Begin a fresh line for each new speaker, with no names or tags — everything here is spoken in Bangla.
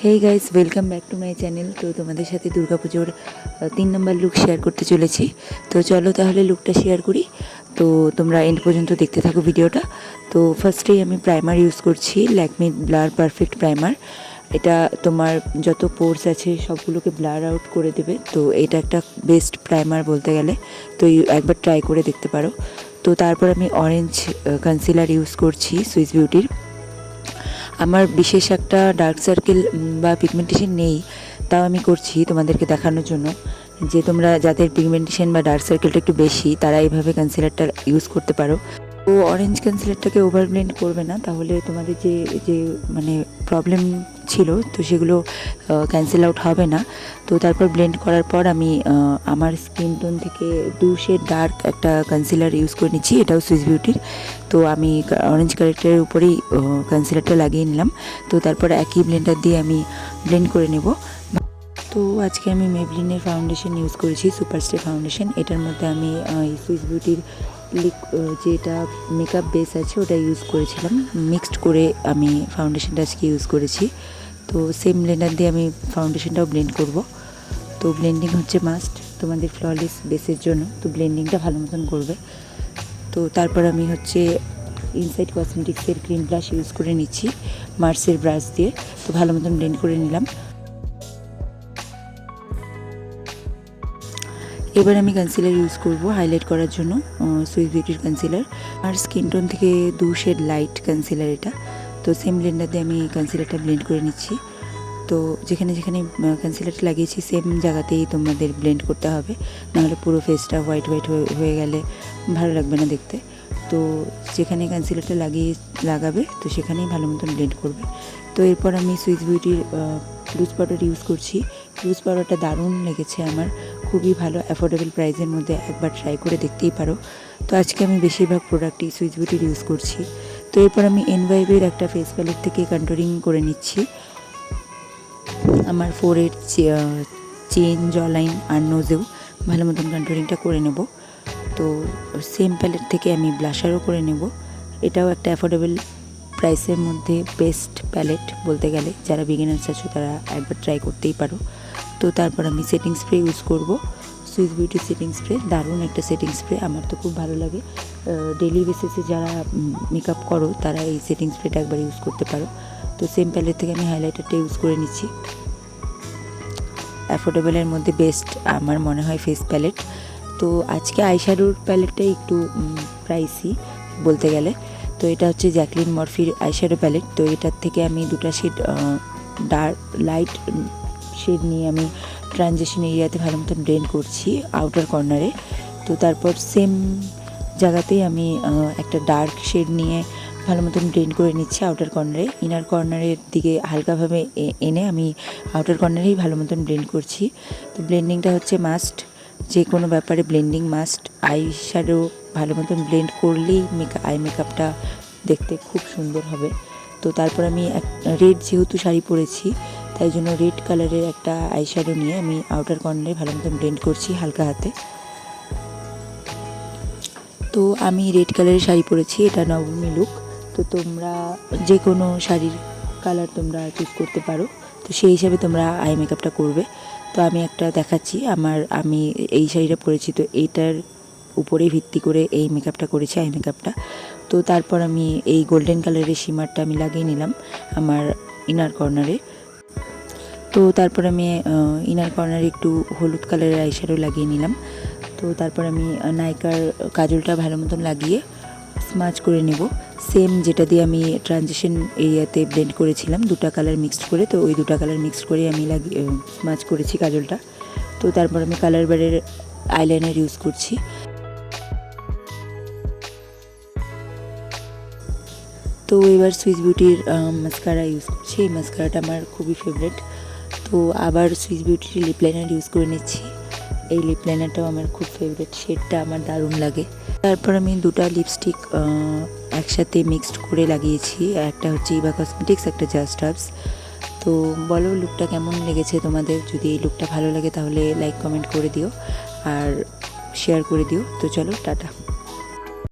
Hey guys, welcome back to my channel. তো তোমাদের সাথে দুর্গাপুজোর 3 নম্বর লুক শেয়ার করতে চলেছি। তো চলো তাহলে লুকটা শেয়ার করি। তো তোমরা এন্ড পর্যন্ত দেখতে থাকো ভিডিওটা। তো ফার্স্টেই আমি প্রাইমার ইউজ করছি, ল্যাকমি ব্লার পারফেক্ট প্রাইমার। এটা তোমার যত পোর্স আছে সবগুলোকে ব্লার আউট করে দেবে। তো এটা একটা বেস্ট প্রাইমার বলতে গেলে, তো একবার ট্রাই করে দেখতে পারো। তো তারপর আমি অরেঞ্জ কনসিলার ইউজ করছি সুইস বিউটির। আমার বিশেষ একটা ডার্ক সার্কেল বা পিগমেন্টেশন নেই, তাও আমি করছি তোমাদেরকে দেখানোর জন্য যে তোমরা যাদের পিগমেন্টেশন বা ডার্ক সার্কেলটা একটু বেশি তারা এইভাবে কনসিলারটা ইউজ করতে পারো। তো অরেঞ্জ কনসিলারটাকে ওভার ব্লেন্ড করবে না, তাহলে তোমাদের যে যে মানে প্রবলেম ছিল তো সেগুলো ক্যান্সেল আউট হবে না। তো তারপর ব্লেন্ড করার পর আমি আমার স্কিন টোন থেকে 2 শেড ডার্ক একটা কনসিলার ইউজ করে নিচ্ছি, এটাও সুইস বিউটির। তো আমি অরেঞ্জ কালারটার উপরেই কনসিলারটা লাগিয়ে নিলাম। তো তারপর একই ব্লেন্ডার দিয়ে আমি ব্লেন্ড করে নেব। তো আজকে আমি মেবলিনের ফাউন্ডেশন ইউজ করেছি, সুপারস্টে ফাউন্ডেশন। এটার মধ্যে আমি সুইস বিউটির যেটা মেকআপ বেস আছে ওটা ইউজ করেছিলাম, মিক্সড করে আমি ফাউন্ডেশনটা আজকে ইউজ করেছি। তো সেম ব্লেন্ডার দিয়ে আমি ফাউন্ডেশনটাও ব্লেন্ড করব। তো ব্লেন্ডিং হচ্ছে মাস্ট তোমাদের ফ্ললেস বেসের জন্য, তো ব্লেন্ডিংটা ভালো মতন করবে। তো তারপর আমি হচ্ছে ইনসাইড কসমেটিক্সের ক্রিম ব্লাশ ইউজ করে নিচ্ছি মার্সের ব্রাশ দিয়ে। তো ভালো মতন ব্লেন্ড করে নিলাম। এবার আমি কনসিলার ইউজ করব হাইলাইট করার জন্য, সুইস বিউটির কনসিলার। আর স্কিন টোন থেকে 2 শেড লাইট কনসিলার এটা। তো সেম ব্লেন্ডার দিয়ে আমি কনসিলারটা ব্লেন্ড করে নিচ্ছি। তো যেখানে যেখানে কনসিলারটা লাগিয়েছি সেম জায়গাতেই তোমাদের ব্লেন্ড করতে হবে, নাহলে পুরো ফেসটা হোয়াইট হোয়াইট হয়ে গেলে ভালো লাগবে না দেখতে। তো যেখানে কনসিলারটা লাগাবে তো সেখানেই ভালো মতন ব্লেন্ড করবে। তো এরপর আমি সুইস বিউটির লুজ পাউডার ইউজ করছি। লুজ পাউডারটা দারুণ লেগেছে আমার, খুবই ভালো, অ্যাফোর্ডেবল প্রাইসের মধ্যে, একবার ট্রাই করে দেখতেই পারো। তো আজকে আমি বেশিরভাগ প্রোডাক্টই সুইস বিউটির ইউজ করছি। তো এরপর আমি এনভাইবের একটা ফেস প্যালেট থেকে কন্ট্রোলিং করে নিচ্ছি আমার ফোরের চেন, জলাইন আর নোজেও ভালো মতন কন্ট্রোলিংটা করে নেব। তো সেম প্যালেট থেকে আমি ব্লাশারও করে নেব। এটাও একটা অ্যাফোর্ডেবল প্রাইসের মধ্যে বেস্ট প্যালেট বলতে গেলে, যারা বিগিনার্স আছো তারা একবার ট্রাই করতেই পারো। তো তারপর আমি সেটিং স্প্রে ইউজ করব, সুইস বিউটি সেটিং স্প্রে। দারুণ একটা সেটিং স্প্রে, আমার তো খুব ভালো লাগে। ডেলি বেসিসে যারা মেকআপ করো তারা এই সেটিং স্প্রেটা একবার ইউজ করতে পারো। তো সেম প্যালেট থেকে আমি হাইলাইটারটা ইউজ করে নিচ্ছি। অ্যাফোর্ডেবলের মধ্যে বেস্ট আমার মনে হয় ফেস প্যালেট। তো আজকে আইশ্যাডোর প্যালেটটা একটু প্রাইসি বলতে গেলে। তো এটা হচ্ছে জ্যাকলিন মরফির আইশ্যাডো প্যালেট। তো এটার থেকে আমি 2টা শেড ডার্ক লাইট শেড নিয়ে আমি ট্রানজিশন এরিয়াতে ভালো মতন ব্লেন্ড করছি আউটার কর্নারে। তো তারপর সেম জায়গাতেই আমি একটা ডার্ক শেড নিয়ে ভালো মতন ব্লেন্ড করে নিচ্ছি আউটার কর্নারে। ইনার কর্নারের দিকে হালকাভাবে এনে আমি আউটার কর্নারেই ভালো মতন ব্লেন্ড করছি। তো ব্লেন্ডিংটা হচ্ছে মাস্ট, যে কোনো ব্যাপারে ব্লেন্ডিং মাস্ট। আই শ্যাডো ভালো মতন ব্লেন্ড করলেই আই মেকআপটা দেখতে খুব সুন্দর হবে। তো তারপর আমি রেড যেহেতু শাড়ি পরেছি তাই জন্য রেড কালারের একটা আই শ্যাডো নিয়ে আমি আউটার কর্নারে ভালো মতন ব্লেন্ড করছি হালকা হাতে। তো আমি রেড কালারের শাড়ি পরেছি, এটা নবমী লুক। তো তোমরা যে কোনো শাড়ির কালার তোমরা চুজ করতে পারো, তো সেই হিসাবে তোমরা আই মেকআপটা করবে। তো আমি একটা দেখাচ্ছি, আমি এই শাড়িটা পরেছি, তো এইটার উপরে ভিত্তি করে এই মেকআপটা করেছি, আই মেকআপটা। তো তারপর আমি এই গোল্ডেন কালারের শিমারটা আমি লাগিয়ে নিলাম আমার ইনার কর্নারে। তো তারপর আমি ইনার কর্নারে একটু হলুদ কালারের আইশ্যাডো লাগিয়ে নিলাম। তো তারপর আমি নাইকার কাজলটা ভালো মতন লাগিয়ে স্মাচ করে নেব, সেম যেটা দিয়ে আমি ট্রানজিশন এরিয়াতে ব্লেন্ড করেছিলাম 2টা কালার মিক্সড করে। তো ওই 2টা কালার মিক্সড করে আমি স্মাচ করেছি কাজলটা। তো তারপর আমি কালার বারের আইলাইনার ইউজ করছি। তো এবার সুইস বিউটির মাস্কারা ইউজ করছি, এই মাস্কারাটা আমার খুবই ফেভারিট। তো আবার সুইস বিউটির লিপ লাইনার ইউজ করে নিচ্ছি। এই লিপ লাইনারটাও আমার খুব ফেভারিট, শেডটা আমার দারুণ লাগে। তারপর আমি 2টা লিপস্টিক একসাথে মিক্সড করে লাগিয়েছি, একটা হচ্ছে ইভা কসমেটিক্স, একটা জাস্ট হার্বস। তো বলো লুকটা কেমন লেগেছে তোমাদের। যদি এই লুকটা ভালো লাগে তাহলে লাইক কমেন্ট করে দিও আর শেয়ার করে দিও। তো চলো টাটা।